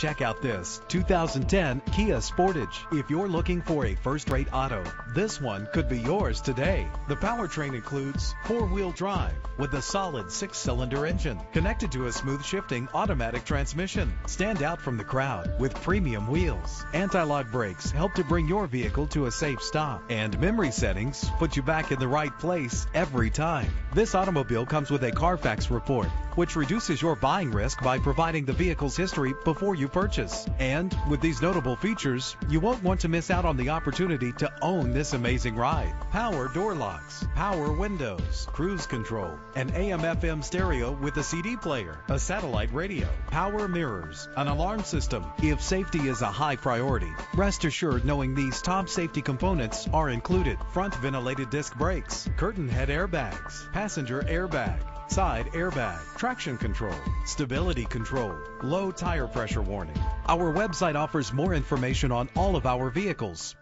Check out this 2010 Kia Sportage. If you're looking for a first-rate auto, this one could be yours today. The powertrain includes four-wheel drive with a solid 6-cylinder engine connected to a smooth shifting automatic transmission. Stand out from the crowd with premium wheels. Anti-lock brakes help to bring your vehicle to a safe stop, and memory settings put you back in the right place every time. This automobile comes with a Carfax report, which reduces your buying risk by providing the vehicle's history before you purchase. And with these notable features, you won't want to miss out on the opportunity to own this amazing ride. Power door locks, power windows, cruise control, an AM/FM stereo with a CD player, a satellite radio, power mirrors, an alarm system. If safety is a high priority, rest assured knowing these top safety components are included: front ventilated disc brakes, curtain head airbags, passenger airbag, side airbag, traction control, stability control, low tire pressure warning. Our website offers more information on all of our vehicles.